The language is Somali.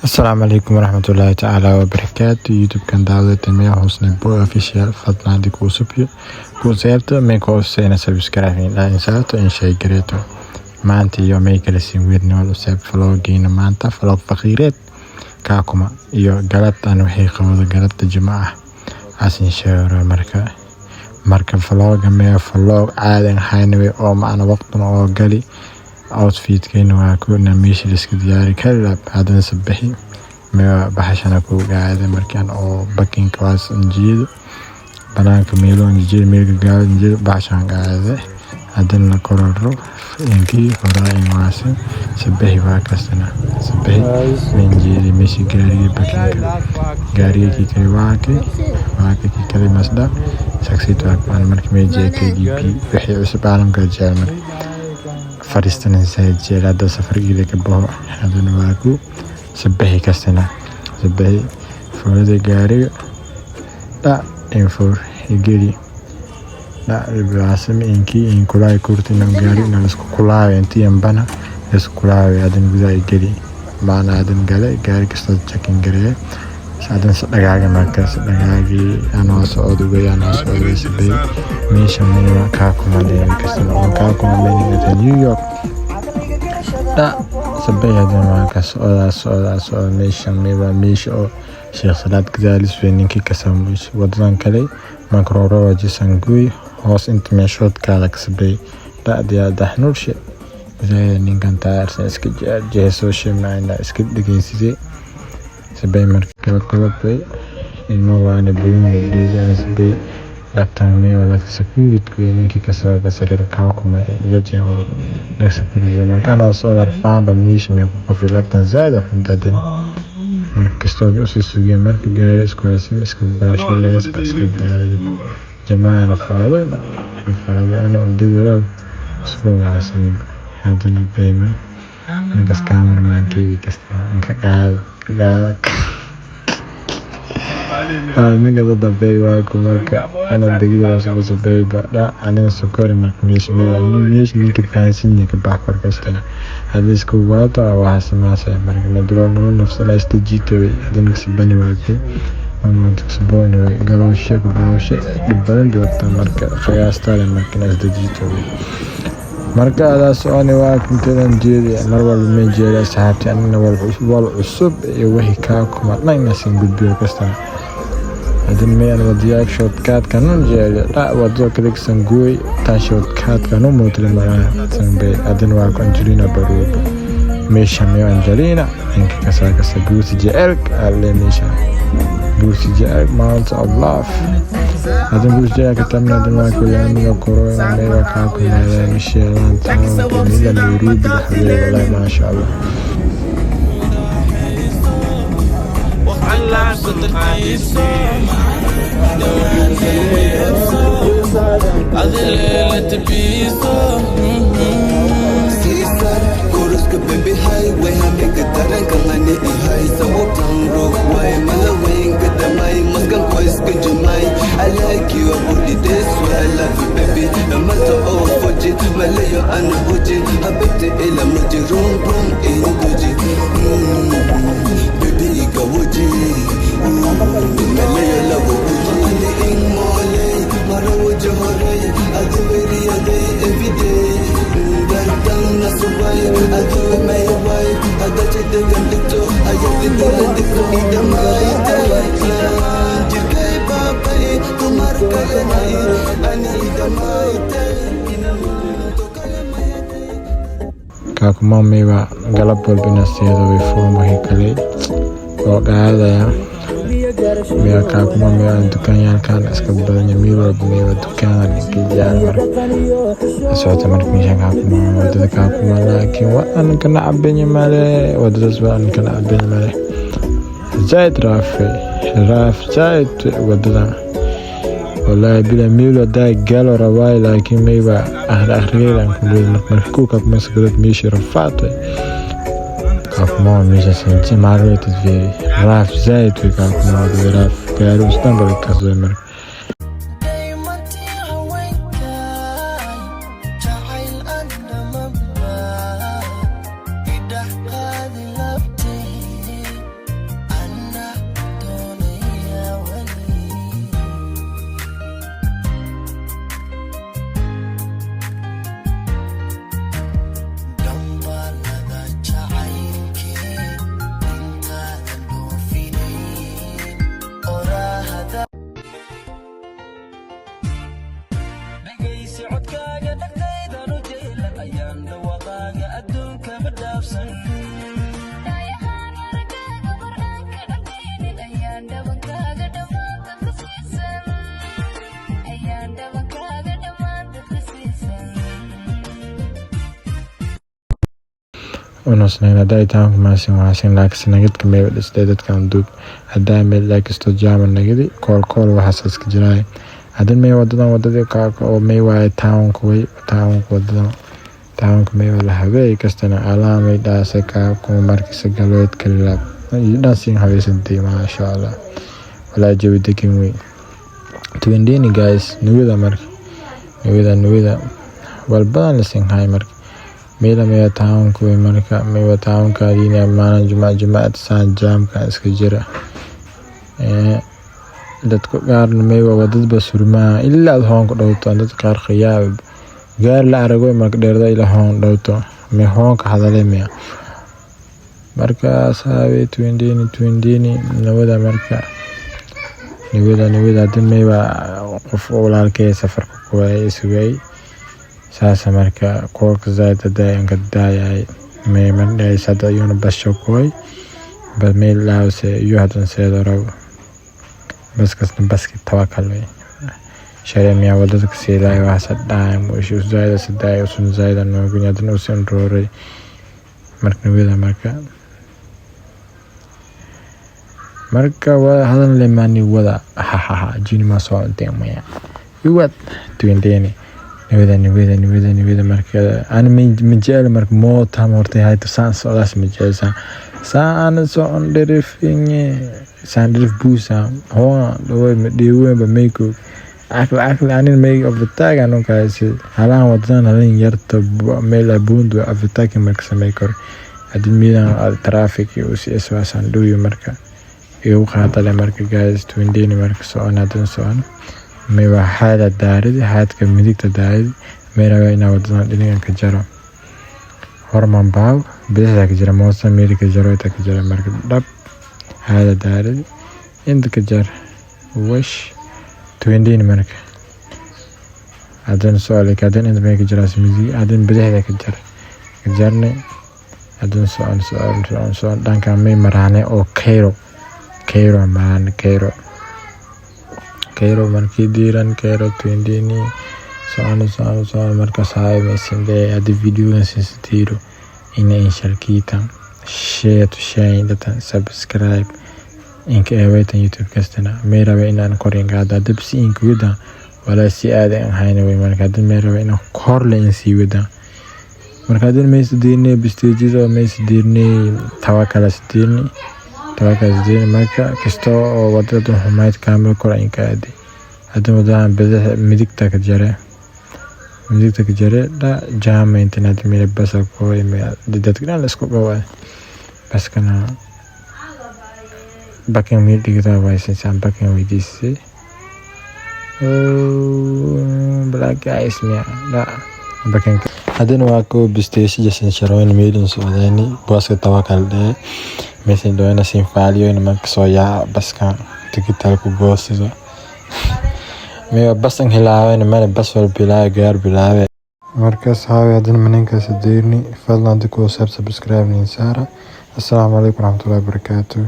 السلام عليكم ورحمة الله تعالى وبركاته. يوتيوب كان دعوة مياه حسن بو اوفيشال فضلا عندك وسوبيو كونسيبت ميكو سينا سبسكرايبين لا انساتو ان شاي جريتو maanta iyo meykale sinwirnimo usab faloogiina maanta faloog faqiireed kaakuma iyo galabtan waxay qabada galabta jimcaha asin sheero marka falooga mee faloog aadan haynawe oo macna waqtuna oo gali outfitkeena waa kuna meeshii iska diyaari kala baadan sabixi mee bahashana ku gaada markaan oo bakinka waas injiid banaanka meeloon injiid meelka gaada injiid bahashan gaada haddana la kororo inkii horaa waasin sabixi waa kastana sabixi injiid meeshii gaariga bakinka gaariga kii waaki kale masda saxito aan markii meejay KGP wixii cusub caalamka jeelmar fariistan sayid hada safarkiisa ka baxo hadana waa ku sabixi kastana sabixi foolada gaariga da infor igeri da ribaasam inkii in kulay kurtina gaariga isku kulaayo intii ambana isku kulaayo hadana gudaha igeri maana hadana gale gaari kasta checking gareey saadan sadagaaga markaas dagaagii anoo socodugay sabixi meesha meewa ka kumaleen kastana oo ka kumaleen New York da sabay hadana waa ka socda meesha oo Sheekh Salaad Gazaalis weyninkii ka sameeyay wadadan kale makroro jisanguy hoos inta meeshood kala ka sabay da dahnulshe ninkan taarsan iska jeeso sheemayna iska dhigaysidee sabay markaba bay inuu waana buuyin sabay laptang wala sakit ko ninkii ka soo gasay ka kuma yajiyo nasabay kana soo arfaan bamish me ku filatan zaada fadadin markastoo u sugay markii gaari isku haysan iska baashilay iska jamaa faado ana udiro suugaasay hadana bayma ninkas cameraman kii kasta ka qaad ninka dada bay waa kumarka ana degiyo soo bay bada ana sokori markii meesh ninka faansin ka baakar kasta hadii isku wato waa samaasay markii madrono nafsala istajito hadana sibani waati ama tusboon galowshe badan joogta marka qiyaastada markii istajito marka adas oo waa kuntan jeedi mar walba ma jeedi asxaabti anna wal cusub iyo wixii ka kuma dhanaysan gudbiyo kasta hadana meel wadiyaak shortcut kanon jeedi wado kadigsan gooy ta shortcut kanu mootil maraa sanbay hadana waa Angelina Baruud meesha mee Angelina inka kasaaka sabuuti jeelk alle meesha buuti jeelk Mount of Love hadana buuti jeelk tamna hadana kulaan iyo korona meewa ka kuma meeshaan tan mila Nairobi wallahi ma sha Allah Allah صدقيسو أذلة تبيسو كورس كبيبي هاي ويها ميكترن كماني هاي سوو تنرو واي ملوين كدماي مسكن كويس كجماي I like you I put it this way I love you baby لما تقو فوجي مليو أنا بوجي حبيبتي إلا مجي روم روم إن دوجي baby كوجي مليو لو بوجي أنا إن مولي مرو جهري أدوري أدي every day دردان نسوي أدوي ما يواي أدتي دكتو أيدي دكتو إذا ما يتكلم جركي بابي كمار كلامي أنا إذا ما يتكلم kaakuma meewa galab walbina seedo way foomahay kale oo qaadaya meewa kaakuma meewa dukaanyaalkan iska badan meel walba meewa dukaan ninka marka socota markii meesha kaakuma wadada kaakuma laakiin waa aan kana cabin male wadadaas waa aan kana cabin male zaid raaf zaid wadada wallahi bila milo da galo rawai laakiin meewa akhriyeelan kulay markuu ka mas'uuliyad meesha rafaatay kaakuma meesha sinti marwet fi raaf zaid fi kaakuma raaf gaari istanbul ka soo mar unusnayn hadday taanku maasin waasin laakiin nagadka may dhistay dadkan duub hadday meel laakisto jaaman nagadi kool waxaas iska jiray hadan may wadadii qaabka oo may waay taanku wadadan taanku may wala habay kastana alaamay dhaasay ka kuma markisa galweed kala dancing haweentii ma sha Allah wala jawi degan way twindini guys nuwida walbadan la sinhay marka meela may taanku marka may taanka diina maanan jumaaad saan jaamka iska jira dadku gaarna may wadad basurma illa hoon ku dhawto dad qaar khiyaab gaar la arago marka dheerda ila hoon dhawto may hoon ka hadalay may marka saabe twindini nawada marka nawada may qof walaalkay safar ku way isugay saasa marka koolka zaida daayan ka daayay may mandhay sada yuna basho koy bal may laawse iyo hadan seedaro baski tawakal way sharemiya wadada ka seeday waxa daayay muushu zaida sadaayo sun zaida no gunyadna usan rooray marka nawada marka waa hadan leemani wada jini ma soo deemaya iwad twindini nawada marka aan majeel marka moota hortay hayto saan soodaas majeelsa saan soo on derifinge saan derif buusa ho way madhiiwe ba meeku akal anin meey of the tag anon kaasi halaan wadadan halin yarta meel bundu of the tag marka samay kor hadii miidan traffic iyo si iswaasan dhuuyo marka iyo qaadale marka guys twindini marka soo anadan soo may waxaada daarid haadka midigta daarid meeraga ina wadadan dhinacan ka jaro horman baaw bidixda ka jira moosa meerika jaro ta ka jira marka dhab haada daarid inta ka jar wish twindini marka adan soo le kadan inta may ka jira simidi adan bidixda ka jarne adan soo dhanka may marane oo Cairo markii diiran Cairo twindini soo marka saay mesinde adi video sensitiro ina inshalkita share to datan subscribe inka eewaytan YouTube kastana meerawe inaan koringa dabsi inka wada wala si aad aan hayna way marka dad meerawe ina kor la insi wada marka dad mees diine bisteejido mees diine tawakal marka kasto oo wadada xumayd kaamil kor inka aadi hadan wadadan midigta ka jare da jaama internet meel bas ko dadka la isku dhawaa bas kana bakin meel digta way san bakin weydiisay black guys da bakin hadan waa ko bisteeshi jasan sharoon meelin Soomaali baaska tawakal de meeshan doona sin faaliyo in marka soo yaa baska digital ku goosido may basan hilaawen meel bas wal bilaawe markaas hadan maninka sadeerni fadlan ku subscribe ni saara assalamu alaykum warahmatullahi wabarakatuh